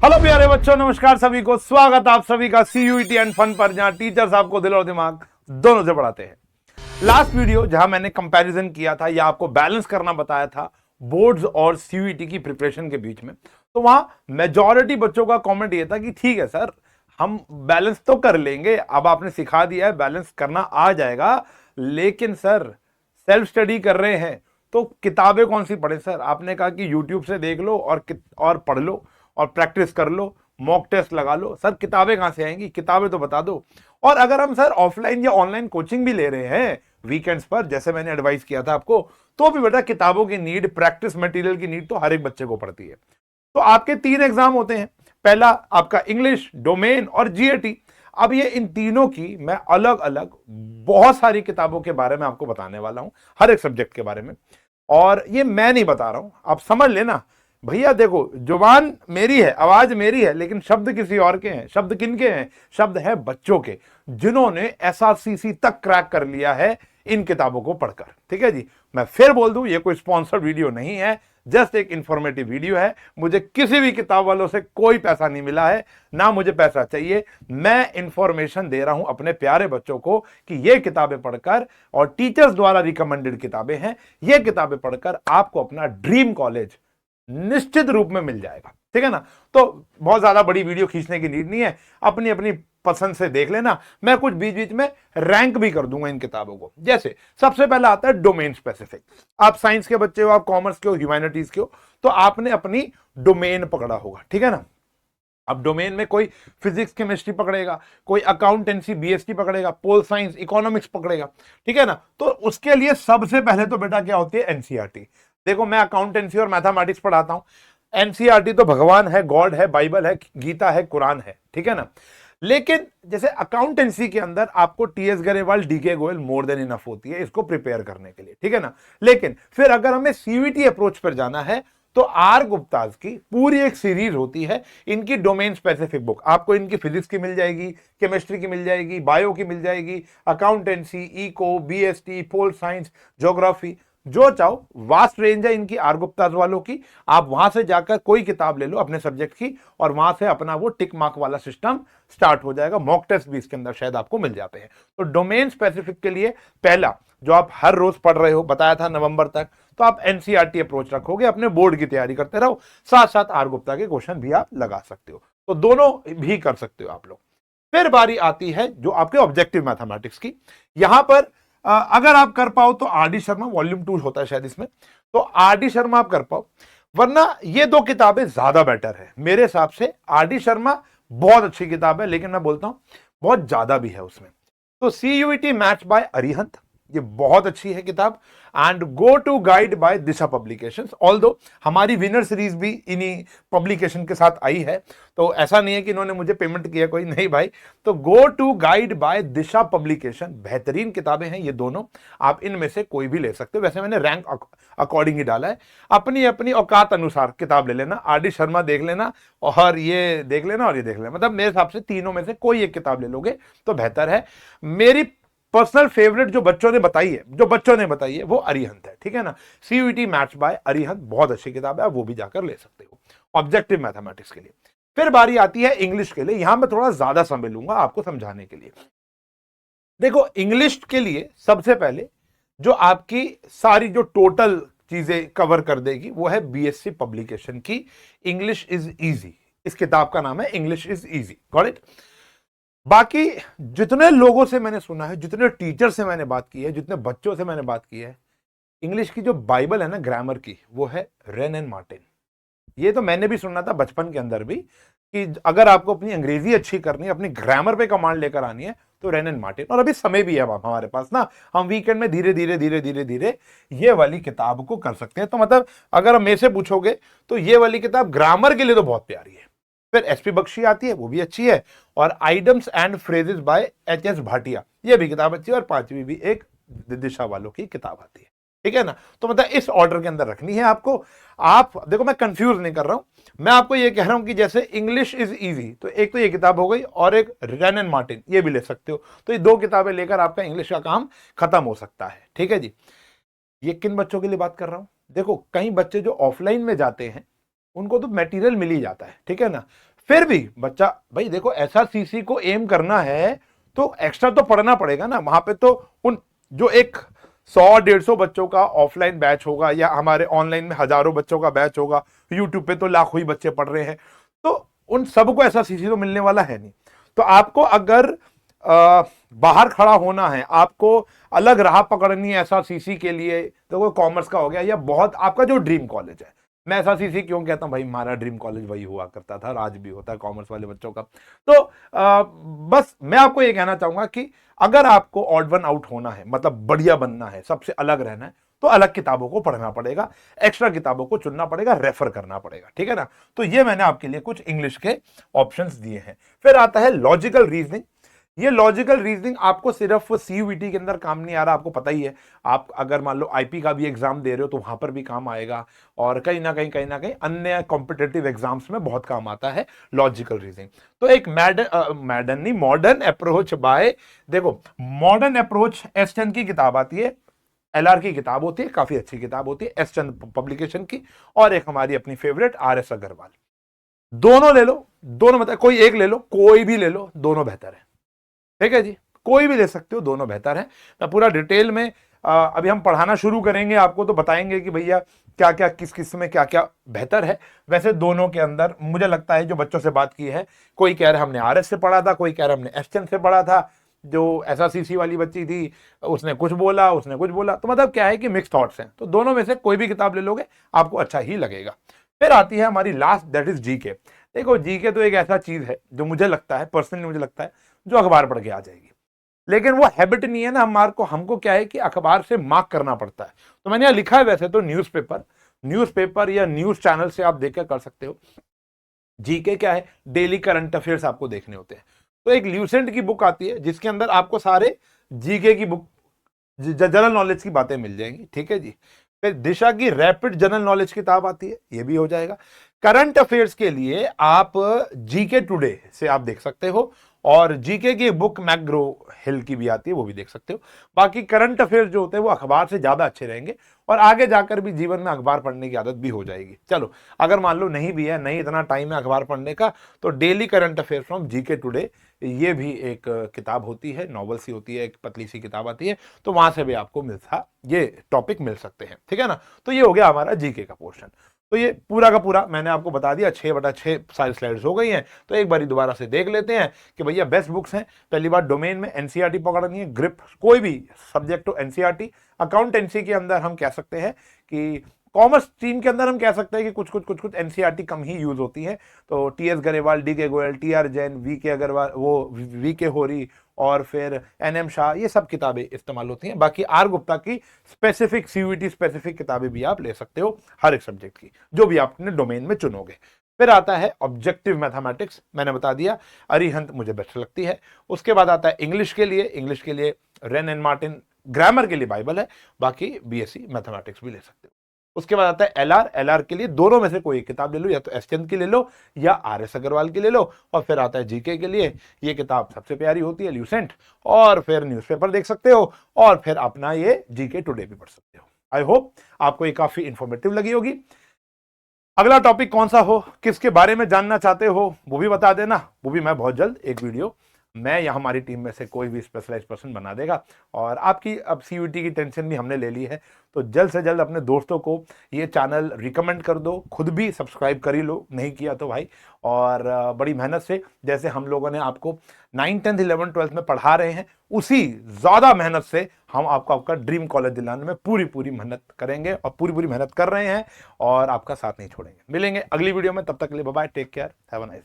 Hello प्यारे बच्चों, नमस्कार सभी को। स्वागत आप सभी का सीयूईटी एंड फन पर, जहां टीचर्स आपको दिल और दिमाग दोनों से पढ़ाते हैं। लास्ट वीडियो जहां मैंने कंपैरिजन किया था या आपको बैलेंस करना बताया था बोर्ड्स और सीयूईटी की प्रिपरेशन के बीच में, तो वहां मेजॉरिटी बच्चों का कमेंट ये था कि ठीक है सर, हम बैलेंस तो कर लेंगे, अब आपने सिखा दिया है, बैलेंस करना आ जाएगा, लेकिन सर सेल्फ स्टडी कर रहे हैं तो किताबें कौन सी पढ़े सर? आपने कहा कि यूट्यूब से देख लो और पढ़ लो और प्रैक्टिस कर लो, मॉक टेस्ट लगा लो। सर किताबें कहां से आएंगी? किताबें तो बता दो। और अगर हम सर ऑफलाइन या ऑनलाइन कोचिंग भी ले रहे हैं वीकेंड्स पर, जैसे मैंने एडवाइस किया था आपको, तो भी बेटा किताबों की नीड, प्रैक्टिस मटेरियल की नीड तो हर एक बच्चे को पड़ती है। तो आपके 3 एग्जाम होते हैं। पहला आपका इंग्लिश, डोमेन और जीएटी। अब ये इन तीनों की मैं अलग अलग बहुत सारी किताबों के बारे में आपको बताने वाला हूं, हर एक सब्जेक्ट के बारे में। और ये मैं नहीं बता रहा हूं, आप समझ लेना भैया। देखो, जुबान मेरी है, आवाज मेरी है, लेकिन शब्द किसी और के हैं। शब्द किनके हैं? शब्द है बच्चों के, जिन्होंने एसआरसीसी तक क्रैक कर लिया है इन किताबों को पढ़कर। ठीक है जी। मैं फिर बोल दूं, ये कोई स्पॉन्सर्ड वीडियो नहीं है, जस्ट एक इंफॉर्मेटिव वीडियो है। मुझे किसी भी किताब वालों से कोई पैसा नहीं मिला है, ना मुझे पैसा चाहिए। मैं इंफॉर्मेशन दे रहा हूं अपने प्यारे बच्चों को कि ये किताबें पढ़कर, और टीचर्स द्वारा रिकमेंडेड किताबें हैं, ये किताबें पढ़कर आपको अपना ड्रीम कॉलेज निश्चित रूप में मिल जाएगा। ठीक है ना? तो बहुत ज्यादा बड़ी वीडियो खींचने की नीड नहीं है, अपनी अपनी पसंद से देख लेना। मैं कुछ बीच बीच में रैंक भी कर दूंगा इन किताबों को। जैसे सबसे पहला आता है डोमेन स्पेसिफिक। आप साइंस के बच्चे हो, आप कॉमर्स के हो, ह्यूमैनिटीज के हो, तो आपने अपनी डोमेन पकड़ा होगा। ठीक है ना? अब डोमेन में कोई फिजिक्स केमिस्ट्री पकड़ेगा, कोई अकाउंटेंसी बीएसटी पकड़ेगा, पोल साइंस इकोनॉमिक्स पकड़ेगा। ठीक है ना? तो उसके लिए सबसे पहले तो बेटा क्या होती है? एनसीईआरटी। देखो, मैं अकाउंटेंसी और मैथमेटिक्स पढ़ाता हूं। एनसीईआरटी तो भगवान है, गॉड है, बाइबल है, गीता है, कुरान है। ठीक है ना? लेकिन जैसे अकाउंटेंसी के अंदर आपको TS Grewal, DK Goyal more than enough होती है इसको प्रिपेयर करने के लिए। ठीक है ना? लेकिन फिर अगर हमें सीवीटी अप्रोच पर जाना है तो आर गुप्ताज की पूरी एक सीरीज होती है, इनकी डोमेन स्पेसिफिक बुक। आपको इनकी फिजिक्स की मिल जाएगी, केमिस्ट्री की मिल जाएगी, बायो की मिल जाएगी, accountancy, eco, BST, pol science, geography, जो चाहो। वास्ट रेंज है इनकी आर गुप्ताज वालों की। आप वहां से जाकर कोई किताब ले लो अपने सब्जेक्ट की, और वहां से अपना वो टिक मार्क वाला सिस्टम स्टार्ट हो जाएगा। मॉक टेस्ट भी इसके अंदर शायद आपको मिल जाते हैं। तो डोमेन स्पेसिफिक के लिए पहला जो आप हर रोज पढ़ रहे हो, बताया था नवंबर तक, तो आप एनसीईआरटी अप्रोच रखोगे, अपने बोर्ड की तैयारी करते रहो, साथ साथ आर गुप्ता के क्वेश्चन भी आप लगा सकते हो। तो दोनों भी कर सकते हो आप लोग। फिर बारी आती है जो आपके ऑब्जेक्टिव मैथमेटिक्स की। यहां पर अगर आप कर पाओ तो आरडी शर्मा, वॉल्यूम 2 होता है शायद इसमें, तो आरडी शर्मा आप कर पाओ, वरना ये दो किताबें ज्यादा बेटर है मेरे हिसाब से। आरडी शर्मा बहुत अच्छी किताब है, लेकिन मैं बोलता हूं बहुत ज्यादा भी है उसमें। तो सीयूईटी मैच बाय अरिहंत, ये बहुत अच्छी है किताब। And go to guide by Disha publications. Although हमारी विनर सीरीज भी इन्हीं पब्लिकेशन के साथ आई है, तो ऐसा नहीं है कि इन्होंने मुझे पेमेंट किया कोई, नहीं भाई। तो go to guide by Disha publication, बेहतरीन किताबें हैं ये दोनों, आप इनमें से कोई भी ले सकते हो। वैसे मैंने रैंक अकॉर्डिंग ही डाला है, अपनी अपनी औकात अनुसार किताब ले लेना। आरडी शर्मा देख लेना, और ये देख लेना, और ये देख लेना। मतलब मेरे हिसाब से तीनों में से कोई एक किताब ले लोगे तो बेहतर है। मेरी पर्सनल फेवरेट जो बच्चों ने बताई है वो अरिहंत है। ठीक है ना? सीयूईटी मैच बाय अरिहंत बहुत अच्छी किताब है, वो भी जाकर ले सकते हो ऑब्जेक्टिव मैथमेटिक्स के लिए। फिर बारी आती है इंग्लिश के लिए। यहां मैं थोड़ा ज्यादा समय लूंगा आपको समझाने के लिए। देखो, इंग्लिश के लिए सबसे पहले जो आपकी सारी जो टोटल चीजें कवर कर देगी वो है बीएससी पब्लिकेशन की इंग्लिश इज इजी। इस किताब का नाम है English is easy. Got it? बाकी जितने लोगों से मैंने सुना है, जितने टीचर से मैंने बात की है, जितने बच्चों से मैंने बात की है, इंग्लिश की जो बाइबल है ना ग्रामर की, वो है रेन एंड मार्टिन। ये तो मैंने भी सुना था बचपन के अंदर भी, कि अगर आपको अपनी अंग्रेजी अच्छी करनी है, अपनी ग्रामर पे कमांड लेकर आनी है, तो रेन एंड मार्टिन। और अभी समय भी है हमारे पास ना, हम वीकेंड में धीरे धीरे धीरे धीरे धीरे ये वाली किताब को कर सकते हैं। तो मतलब अगर मेरे से पूछोगे तो ये वाली किताब ग्रामर के लिए तो बहुत प्यारी है। फिर एसपी बख्शी आती है, वो भी अच्छी है। और idioms and phrases by HS Bhatia, ये भी किताब अच्छी है। और 5वीं भी एक दिशा वालों की किताब आती है। ठीक है ना? तो मतलब इस ऑर्डर के अंदर रखनी है आपको। आप देखो, मैं कंफ्यूज नहीं कर रहा हूं, मैं आपको ये कह रहा हूं कि जैसे इंग्लिश इज इजी, तो एक तो ये किताब हो गई, और एक रेन एंड मार्टिन, ये भी ले सकते हो। तो ये 2 किताबें लेकर आपका इंग्लिश का काम खत्म हो सकता है। ठीक है जी? ये किन बच्चों के लिए बात कर रहा हूं? देखो, कई बच्चे जो ऑफलाइन में जाते हैं उनको तो मटेरियल मिल ही जाता है। ठीक है ना? फिर भी बच्चा भाई देखो SRCC को एम करना है तो एक्स्ट्रा तो पढ़ना पड़ेगा ना। वहां पे तो उन जो एक 100-150 बच्चों का ऑफलाइन बैच होगा या हमारे ऑनलाइन में हजारों बच्चों का बैच होगा, यूट्यूब पे तो लाखों ही बच्चे पढ़ रहे हैं, तो उन सबको SRCC तो मिलने वाला है नहीं। तो आपको अगर बाहर खड़ा होना है, आपको अलग राह पकड़नी है SRCC के लिए, तो वो कॉमर्स का हो गया या बहुत आपका जो ड्रीम कॉलेज है। मैं SRCC क्यों कहता हूं भाई, हमारा ड्रीम कॉलेज वही हुआ करता था, आज भी होता है कॉमर्स वाले बच्चों का। तो बस मैं आपको ये कहना चाहूंगा कि अगर आपको ऑड वन आउट होना है, मतलब बढ़िया बनना है, सबसे अलग रहना है, तो अलग किताबों को पढ़ना पड़ेगा, एक्स्ट्रा किताबों को चुनना पड़ेगा, रेफर करना पड़ेगा, ठीक है ना। तो ये मैंने आपके लिए कुछ इंग्लिश के ऑप्शंस दिए हैं। फिर आता है लॉजिकल रीजनिंग। ये लॉजिकल रीजनिंग आपको सिर्फ CUET के अंदर काम नहीं आ रहा, आपको पता ही है। आप अगर मान लो IP का भी एग्जाम दे रहे हो तो वहां पर भी काम आएगा, और कहीं ना कहीं अन्य कॉम्पिटेटिव एग्जाम्स में बहुत काम आता है लॉजिकल रीजनिंग। तो एक मॉडर्न अप्रोच बाय, देखो मॉडर्न अप्रोच S10 की किताब आती है, LR की किताब होती है, काफी अच्छी किताब होती है S10 पब्लिकेशन की, और एक हमारी अपनी फेवरेट RS अग्रवाल। दोनों ले लो, दोनों मतलब कोई एक ले लो, कोई भी ले लो, दोनों बेहतर है, ठीक है जी, कोई भी ले सकते हो, दोनों बेहतर है। मैं पूरा डिटेल में अभी हम पढ़ाना शुरू करेंगे आपको तो बताएंगे कि भैया क्या क्या किस में क्या क्या बेहतर है। वैसे दोनों के अंदर मुझे लगता है, जो बच्चों से बात की है, कोई कह रहा है हमने RS से पढ़ा था, कोई कह रहा है हमने S10 से पढ़ा था, जो SRCC वाली बच्ची थी उसने कुछ बोला, उसने कुछ बोला, तो मतलब क्या है कि मिक्स थॉट्स हैं। तो दोनों में से कोई भी किताब ले लोगे आपको अच्छा ही लगेगा। फिर आती है हमारी लास्ट, दैट इज GK। देखो GK तो एक ऐसा चीज है जो मुझे लगता है, पर्सनली मुझे लगता है, जो अखबार पढ़ के आ जाएगी, लेकिन वो हैबिट नहीं है ना हमारे को। हमको क्या है कि अखबार से मार्क करना पड़ता है। तो मैंने यहां लिखा है, वैसे तो न्यूज़पेपर या न्यूज चैनल से आप देखकर कर सकते हो। GK क्या है, डेली करंट अफेयर्स आपको देखने होते हैं। तो एक ल्यूसेंट की बुक आती है जिसके अंदर आपको सारे GK की बुक, जनरल नॉलेज की बातें मिल जाएंगी, ठीक है जी। फिर दिशा की रैपिड जनरल नॉलेज किताब आती है, ये भी हो जाएगा। करंट अफेयर्स के लिए आप GK टुडे से आप देख सकते हो, और GK की बुक मैकग्रो हिल की भी आती है, वो भी देख सकते हो। बाकी करंट अफेयर्स जो होते हैं वो अखबार से ज्यादा अच्छे रहेंगे, और आगे जाकर भी जीवन में अखबार पढ़ने की आदत भी हो जाएगी। चलो अगर मान लो नहीं भी है, नहीं इतना टाइम है अखबार पढ़ने का, तो daily current affairs from GK today, ये भी एक किताब होती है, नॉवल सी होती है, एक पतली सी किताब आती है, तो वहां से भी आपको ये टॉपिक मिल सकते हैं, ठीक है ना। तो ये हो गया हमारा GK का पोर्शन। तो ये पूरा का पूरा मैंने आपको बता दिया, 6/6 सारी स्लाइड्स हो गई हैं। तो एक बार दोबारा से देख लेते हैं कि भैया बेस्ट बुक्स हैं। पहली बार डोमेन में NCERT पकड़नी है, ग्रिप कोई भी सब्जेक्ट टू NCERT। अकाउंटेंसी के अंदर हम कह सकते हैं कि कॉमर्स स्ट्रीम के अंदर हम कह सकते हैं कि कुछ NCERT कम ही यूज होती है। तो TS Grewal, DK Goyal, TR Jain, VK Agarwal, वो VK होरी, और फिर NM शाह, ये सब किताबें इस्तेमाल होती हैं। बाकी R गुप्ता की स्पेसिफिक CUET स्पेसिफिक किताबें भी आप ले सकते हो, हर एक सब्जेक्ट की, जो भी आप अपने डोमेन में चुनोगे। फिर आता है ऑब्जेक्टिव मैथमेटिक्स, मैंने बता दिया अरिहंत मुझे बेस्ट लगती है। उसके बाद आता है इंग्लिश के लिए रेन एंड मार्टिन, ग्रामर के लिए बाइबल है, बाकी BSc मैथमेटिक्स भी ले सकते हो। उसके बाद आता है LR के लिए दोनों में से कोई एक किताब ले लो, या तो S10 की ले लो या RS अग्रवाल की ले लो। और फिर आता है GK के लिए, ये किताब सबसे प्यारी होती है, ल्यूसेंट। और फिर न्यूज़पेपर देख सकते हो, और फिर अपना ये GK टुडे भी पढ़ सकते हो। आई होप आपको ये काफी इंफॉर्मेटिव लगी होगी। अगला टॉपिक कौन सा हो, किसके बारे में जानना चाहते हो, वो भी बता देना, वो भी मैं बहुत जल्द एक वीडियो, मैं या हमारी टीम में से कोई भी स्पेशलाइज पर्सन बना देगा। और आपकी अब CUET की टेंशन भी हमने ले ली है, तो जल्द से जल्द अपने दोस्तों को ये चैनल रिकमेंड कर दो, खुद भी सब्सक्राइब कर ही लो, नहीं किया तो भाई। और बड़ी मेहनत से, जैसे हम लोगों ने आपको 9th 10th 11th 12th में पढ़ा रहे हैं, उसी ज्यादा मेहनत से हम आपको आपका ड्रीम कॉलेज दिलाने में पूरी मेहनत करेंगे, और पूरी मेहनत कर रहे हैं, और आपका साथ नहीं छोड़ेंगे। मिलेंगे अगली वीडियो में, तब तक के लिए bye bye, take care, have a nice.